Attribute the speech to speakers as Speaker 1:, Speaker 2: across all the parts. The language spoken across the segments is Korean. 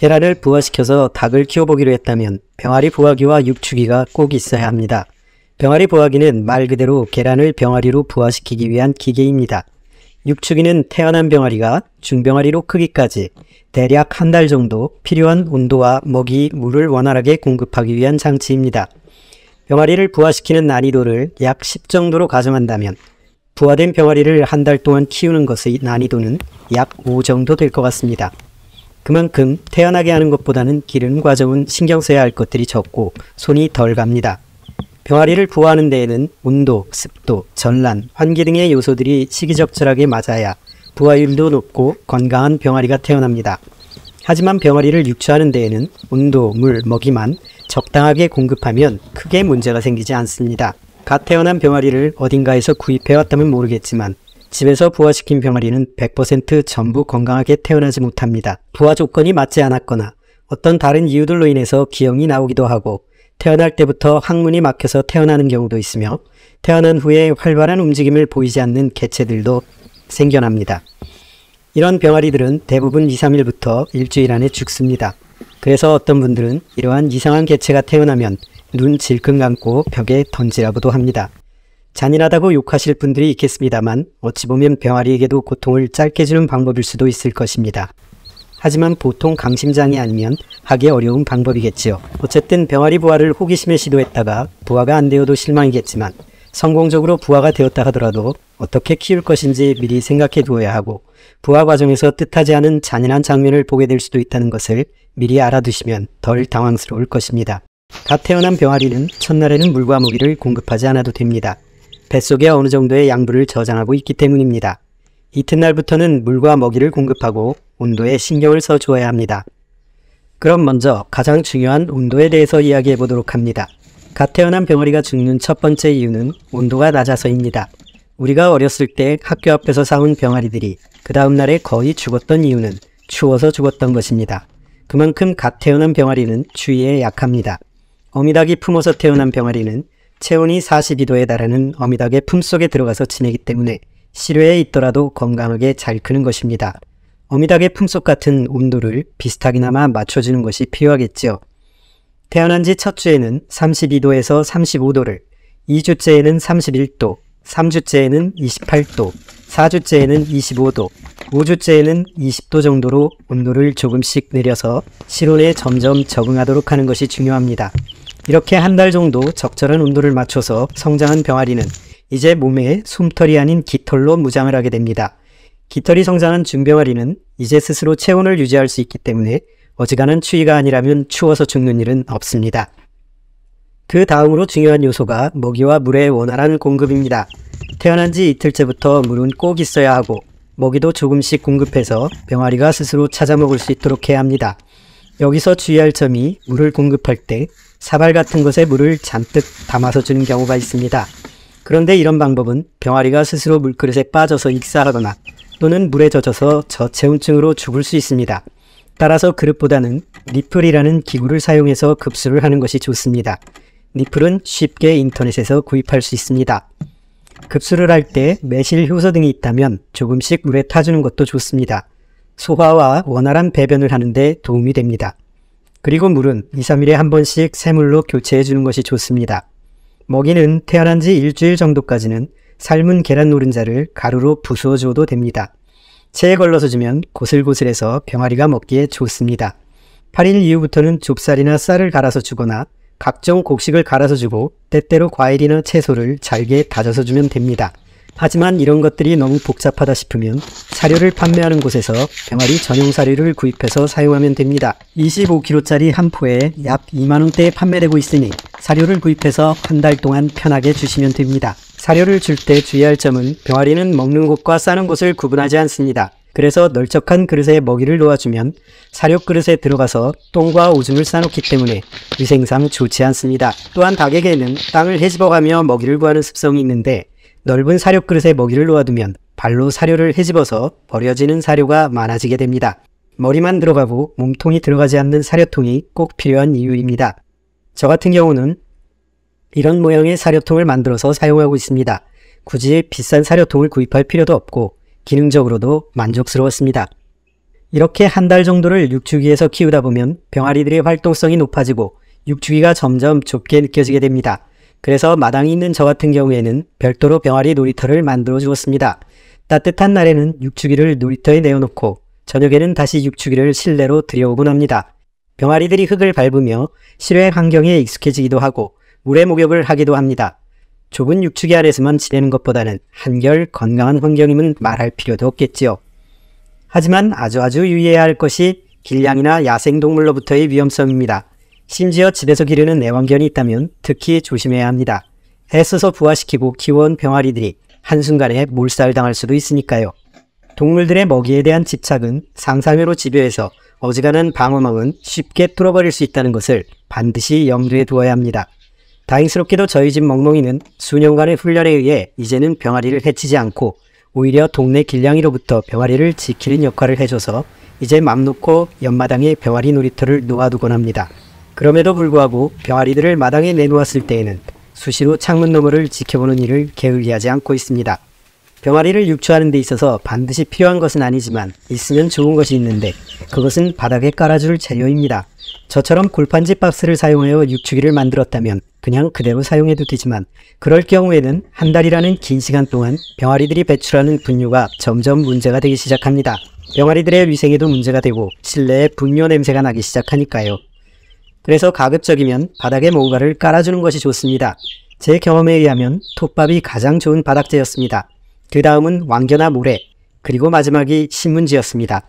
Speaker 1: 계란을 부화시켜서 닭을 키워보기로 했다면 병아리 부화기와 육축기가 꼭 있어야 합니다. 병아리 부화기는 말 그대로 계란을 병아리로 부화시키기 위한 기계입니다. 육축기는 태어난 병아리가 중병아리로 크기까지 대략 한 달 정도 필요한 온도와 먹이, 물을 원활하게 공급하기 위한 장치입니다. 병아리를 부화시키는 난이도를 약 10 정도로 가정한다면 부화된 병아리를 한 달 동안 키우는 것의 난이도는 약 5 정도 될 것 같습니다. 그만큼 태어나게 하는 것보다는 기르는 과정은 신경 써야 할 것들이 적고 손이 덜 갑니다. 병아리를 부화하는 데에는 온도, 습도, 전란, 환기 등의 요소들이 시기적절하게 맞아야 부화율도 높고 건강한 병아리가 태어납니다. 하지만 병아리를 육축하는 데에는 온도, 물, 먹이만 적당하게 공급하면 크게 문제가 생기지 않습니다. 갓 태어난 병아리를 어딘가에서 구입해왔다면 모르겠지만 집에서 부화시킨 병아리는 100% 전부 건강하게 태어나지 못합니다. 부화 조건이 맞지 않았거나 어떤 다른 이유들로 인해서 기형이 나오기도 하고 태어날 때부터 항문이 막혀서 태어나는 경우도 있으며 태어난 후에 활발한 움직임을 보이지 않는 개체들도 생겨납니다. 이런 병아리들은 대부분 2, 3일부터 일주일 안에 죽습니다. 그래서 어떤 분들은 이러한 이상한 개체가 태어나면 눈 질끈 감고 벽에 던지라고도 합니다. 잔인하다고 욕하실 분들이 있겠습니다만 어찌 보면 병아리에게도 고통을 짧게 주는 방법일 수도 있을 것입니다. 하지만 보통 강심장이 아니면 하기 어려운 방법이겠지요. 어쨌든 병아리 부화를 호기심에 시도했다가 부화가 안 되어도 실망이겠지만 성공적으로 부화가 되었다 하더라도 어떻게 키울 것인지 미리 생각해 두어야 하고 부화 과정에서 뜻하지 않은 잔인한 장면을 보게 될 수도 있다는 것을 미리 알아두시면 덜 당황스러울 것입니다. 갓 태어난 병아리는 첫날에는 물과 먹이를 공급하지 않아도 됩니다. 뱃속에 어느 정도의 양분을 저장하고 있기 때문입니다. 이튿날부터는 물과 먹이를 공급하고 온도에 신경을 써 주어야 합니다. 그럼 먼저 가장 중요한 온도에 대해서 이야기해 보도록 합니다. 갓 태어난 병아리가 죽는 첫 번째 이유는 온도가 낮아서입니다. 우리가 어렸을 때 학교 앞에서 사온 병아리들이 그 다음날에 거의 죽었던 이유는 추워서 죽었던 것입니다. 그만큼 갓 태어난 병아리는 추위에 약합니다. 어미닭이 품어서 태어난 병아리는 체온이 42도에 달하는 어미닭의 품속에 들어가서 지내기 때문에 실외에 있더라도 건강하게 잘 크는 것입니다. 어미닭의 품속 같은 온도를 비슷하게나마 맞춰주는 것이 필요하겠지요. 태어난 지 첫 주에는 32도에서 35도를, 2주째에는 31도, 3주째에는 28도, 4주째에는 25도, 5주째에는 20도 정도로 온도를 조금씩 내려서 실온에 점점 적응하도록 하는 것이 중요합니다. 이렇게 한 달 정도 적절한 온도를 맞춰서 성장한 병아리는 이제 몸에 솜털이 아닌 깃털로 무장을 하게 됩니다. 깃털이 성장한 중병아리는 이제 스스로 체온을 유지할 수 있기 때문에 어지간한 추위가 아니라면 추워서 죽는 일은 없습니다. 그 다음으로 중요한 요소가 먹이와 물의 원활한 공급입니다. 태어난 지 이틀째부터 물은 꼭 있어야 하고 먹이도 조금씩 공급해서 병아리가 스스로 찾아 먹을 수 있도록 해야 합니다. 여기서 주의할 점이 물을 공급할 때 사발 같은 것에 물을 잔뜩 담아서 주는 경우가 있습니다. 그런데 이런 방법은 병아리가 스스로 물그릇에 빠져서 익사하거나 또는 물에 젖어서 저체온증으로 죽을 수 있습니다. 따라서 그릇보다는 니플이라는 기구를 사용해서 급수를 하는 것이 좋습니다. 니플은 쉽게 인터넷에서 구입할 수 있습니다. 급수를 할 때 매실 효소 등이 있다면 조금씩 물에 타주는 것도 좋습니다. 소화와 원활한 배변을 하는 데 도움이 됩니다. 그리고 물은 2, 3일에 한 번씩 새물로 교체해 주는 것이 좋습니다. 먹이는 태어난 지 일주일 정도까지는 삶은 계란 노른자를 가루로 부수어 줘도 됩니다. 체에 걸러서 주면 고슬고슬해서 병아리가 먹기에 좋습니다. 8일 이후부터는 좁쌀이나 쌀을 갈아서 주거나 각종 곡식을 갈아서 주고 때때로 과일이나 채소를 잘게 다져서 주면 됩니다. 하지만 이런 것들이 너무 복잡하다 싶으면 사료를 판매하는 곳에서 병아리 전용 사료를 구입해서 사용하면 됩니다. 25kg짜리 한 포에 약 2만원대에 판매되고 있으니 사료를 구입해서 한 달 동안 편하게 주시면 됩니다. 사료를 줄 때 주의할 점은 병아리는 먹는 곳과 싸는 곳을 구분하지 않습니다. 그래서 널쩍한 그릇에 먹이를 놓아주면 사료 그릇에 들어가서 똥과 오줌을 싸놓기 때문에 위생상 좋지 않습니다. 또한 닭에게는 땅을 헤집어가며 먹이를 구하는 습성이 있는데 넓은 사료 그릇에 먹이를 놓아두면 발로 사료를 헤집어서 버려지는 사료가 많아지게 됩니다. 머리만 들어가고 몸통이 들어가지 않는 사료통이 꼭 필요한 이유입니다. 저 같은 경우는 이런 모양의 사료통을 만들어서 사용하고 있습니다. 굳이 비싼 사료통을 구입할 필요도 없고 기능적으로도 만족스러웠습니다. 이렇게 한 달 정도를 육축기에서 키우다 보면 병아리들의 활동성이 높아지고 육축기가 점점 좁게 느껴지게 됩니다. 그래서 마당이 있는 저 같은 경우에는 별도로 병아리 놀이터를 만들어 주었습니다. 따뜻한 날에는 육축기를 놀이터에 내어놓고 저녁에는 다시 육축기를 실내로 들여오곤 합니다. 병아리들이 흙을 밟으며 실외 환경에 익숙해지기도 하고 물에 목욕을 하기도 합니다. 좁은 육축기 안에서만 지내는 것보다는 한결 건강한 환경임은 말할 필요도 없겠지요. 하지만 아주 유의해야 할 것이 길냥이나 야생동물로부터의 위험성입니다. 심지어 집에서 기르는 애완견이 있다면 특히 조심해야 합니다. 애써서 부화시키고 키워온 병아리들이 한순간에 몰살당할 수도 있으니까요. 동물들의 먹이에 대한 집착은 상상외로 집요해서 어지간한 방어망은 쉽게 뚫어버릴 수 있다는 것을 반드시 염두에 두어야 합니다. 다행스럽게도 저희 집 멍멍이는 수년간의 훈련에 의해 이제는 병아리를 해치지 않고 오히려 동네 길냥이로부터 병아리를 지키는 역할을 해줘서 이제 맘 놓고 옆마당에 병아리 놀이터를 놓아두곤 합니다. 그럼에도 불구하고 병아리들을 마당에 내놓았을 때에는 수시로 창문 너머를 지켜보는 일을 게을리하지 않고 있습니다. 병아리를 육축하는 데 있어서 반드시 필요한 것은 아니지만 있으면 좋은 것이 있는데 그것은 바닥에 깔아줄 재료입니다. 저처럼 골판지 박스를 사용하여 육축기를 만들었다면 그냥 그대로 사용해도 되지만 그럴 경우에는 한 달이라는 긴 시간 동안 병아리들이 배출하는 분유가 점점 문제가 되기 시작합니다. 병아리들의 위생에도 문제가 되고 실내에 분뇨 냄새가 나기 시작하니까요. 그래서 가급적이면 바닥에 뭔가를 깔아주는 것이 좋습니다. 제 경험에 의하면 톱밥이 가장 좋은 바닥재였습니다. 그 다음은 왕겨나 모래, 그리고 마지막이 신문지였습니다.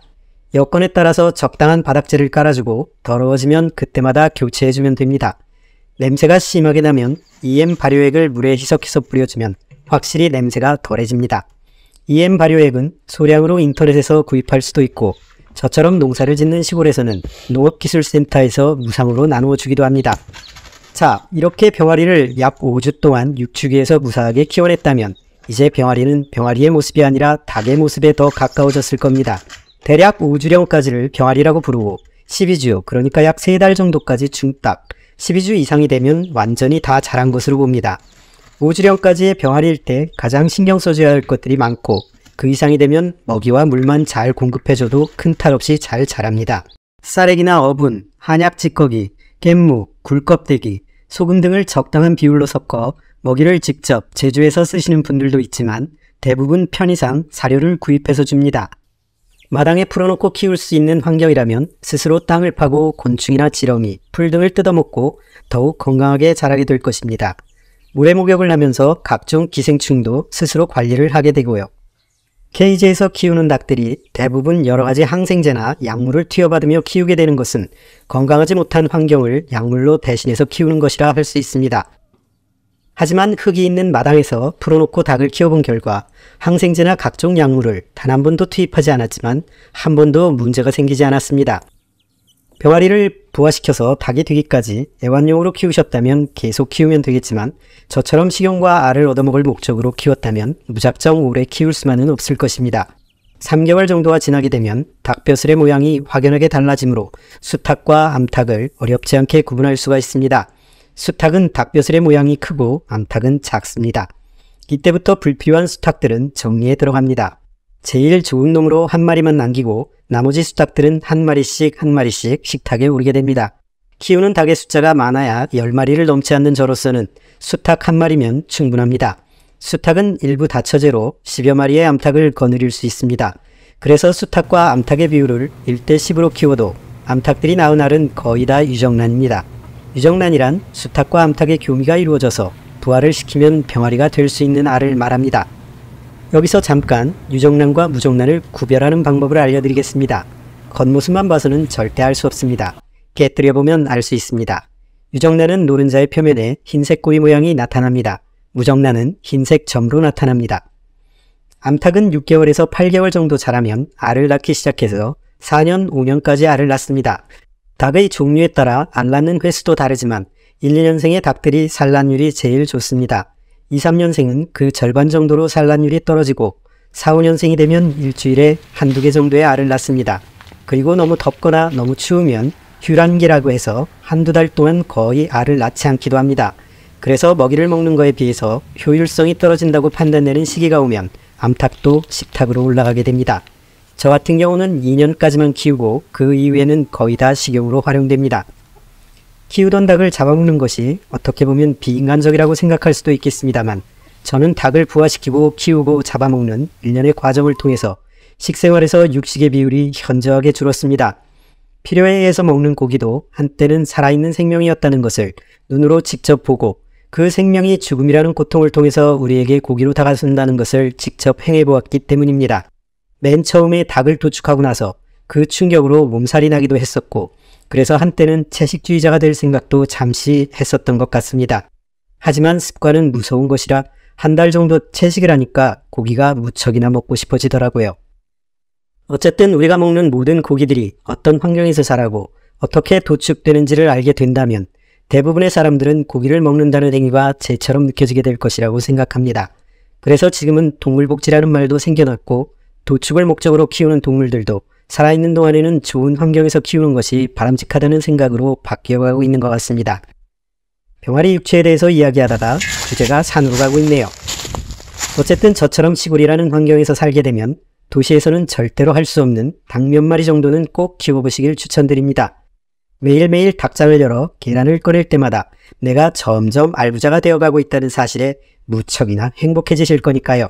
Speaker 1: 여건에 따라서 적당한 바닥재를 깔아주고 더러워지면 그때마다 교체해주면 됩니다. 냄새가 심하게 나면 EM 발효액을 물에 희석해서 뿌려주면 확실히 냄새가 덜해집니다. EM 발효액은 소량으로 인터넷에서 구입할 수도 있고 저처럼 농사를 짓는 시골에서는 농업기술센터에서 무상으로 나누어 주기도 합니다. 자, 이렇게 병아리를 약 5주 동안 육축기에서 무사하게 키워냈다면 이제 병아리는 병아리의 모습이 아니라 닭의 모습에 더 가까워졌을 겁니다. 대략 5주령까지를 병아리라고 부르고 12주, 그러니까 약 3달 정도까지 중닭, 12주 이상이 되면 완전히 다 자란 것으로 봅니다. 5주령까지의 병아리일 때 가장 신경 써줘야 할 것들이 많고 그 이상이 되면 먹이와 물만 잘 공급해줘도 큰 탈 없이 잘 자랍니다. 쌀액이나 어분, 한약 찌꺼기, 갯무, 굴껍데기, 소금 등을 적당한 비율로 섞어 먹이를 직접 제조해서 쓰시는 분들도 있지만 대부분 편의상 사료를 구입해서 줍니다. 마당에 풀어놓고 키울 수 있는 환경이라면 스스로 땅을 파고 곤충이나 지렁이, 풀 등을 뜯어먹고 더욱 건강하게 자라게 될 것입니다. 물에 목욕을 하면서 각종 기생충도 스스로 관리를 하게 되고요. 케이지에서 키우는 닭들이 대부분 여러가지 항생제나 약물을 투여받으며 키우게 되는 것은 건강하지 못한 환경을 약물로 대신해서 키우는 것이라 할 수 있습니다. 하지만 흙이 있는 마당에서 풀어놓고 닭을 키워본 결과 항생제나 각종 약물을 단 한 번도 투입하지 않았지만 한 번도 문제가 생기지 않았습니다. 병아리를 부화시켜서 닭이 되기까지 애완용으로 키우셨다면 계속 키우면 되겠지만 저처럼 식용과 알을 얻어먹을 목적으로 키웠다면 무작정 오래 키울 수만은 없을 것입니다. 3개월 정도가 지나게 되면 닭벼슬의 모양이 확연하게 달라지므로 수탉과 암탉을 어렵지 않게 구분할 수가 있습니다. 수탉은 닭벼슬의 모양이 크고 암탉은 작습니다. 이때부터 불필요한 수탉들은 정리에 들어갑니다. 제일 좋은 놈으로 한 마리만 남기고 나머지 수탉들은 한 마리씩 식탁에 오르게 됩니다. 키우는 닭의 숫자가 많아야 10마리를 넘지 않는 저로서는 수탉 한 마리면 충분합니다. 수탉은 일부 다처제로 10여 마리의 암탉을 거느릴 수 있습니다. 그래서 수탉과 암탉의 비율을 1대10으로 키워도 암탉들이 낳은 알은 거의 다 유정란입니다. 유정란이란 수탉과 암탉의 교미가 이루어져서 부화를 시키면 병아리가 될 수 있는 알을 말합니다. 여기서 잠깐 유정란과 무정란을 구별하는 방법을 알려드리겠습니다. 겉모습만 봐서는 절대 알 수 없습니다. 깨뜨려보면 알 수 있습니다. 유정란은 노른자의 표면에 흰색 꼬리 모양이 나타납니다. 무정란은 흰색 점으로 나타납니다. 암탉은 6개월에서 8개월 정도 자라면 알을 낳기 시작해서 4년, 5년까지 알을 낳습니다. 닭의 종류에 따라 알 낳는 횟수도 다르지만 1, 2년생의 닭들이 산란율이 제일 좋습니다. 2, 3년생은 그 절반 정도로 산란율이 떨어지고 4, 5년생이 되면 일주일에 한두 개 정도의 알을 낳습니다. 그리고 너무 덥거나 너무 추우면 휴란기라고 해서 한두 달 동안 거의 알을 낳지 않기도 합니다. 그래서 먹이를 먹는 거에 비해서 효율성이 떨어진다고 판단되는 시기가 오면 암탉도 식탁으로 올라가게 됩니다. 저 같은 경우는 2년까지만 키우고 그 이후에는 거의 다 식용으로 활용됩니다. 키우던 닭을 잡아먹는 것이 어떻게 보면 비인간적이라고 생각할 수도 있겠습니다만 저는 닭을 부화시키고 키우고 잡아먹는 일련의 과정을 통해서 식생활에서 육식의 비율이 현저하게 줄었습니다. 필요에 의해서 먹는 고기도 한때는 살아있는 생명이었다는 것을 눈으로 직접 보고 그 생명이 죽음이라는 고통을 통해서 우리에게 고기로 다가선다는 것을 직접 행해보았기 때문입니다. 맨 처음에 닭을 도축하고 나서 그 충격으로 몸살이 나기도 했었고 그래서 한때는 채식주의자가 될 생각도 잠시 했었던 것 같습니다. 하지만 습관은 무서운 것이라 한 달 정도 채식을 하니까 고기가 무척이나 먹고 싶어지더라고요. 어쨌든 우리가 먹는 모든 고기들이 어떤 환경에서 자라고 어떻게 도축되는지를 알게 된다면 대부분의 사람들은 고기를 먹는다는 행위가 죄처럼 느껴지게 될 것이라고 생각합니다. 그래서 지금은 동물복지라는 말도 생겨났고 도축을 목적으로 키우는 동물들도 살아있는 동안에는 좋은 환경에서 키우는 것이 바람직하다는 생각으로 바뀌어가고 있는 것 같습니다. 병아리 육체에 대해서 이야기하다가 주제가 산으로 가고 있네요. 어쨌든 저처럼 시골이라는 환경에서 살게 되면 도시에서는 절대로 할 수 없는 닭 몇 마리 정도는 꼭 키워보시길 추천드립니다. 매일매일 닭장을 열어 계란을 꺼낼 때마다 내가 점점 알부자가 되어가고 있다는 사실에 무척이나 행복해지실 거니까요.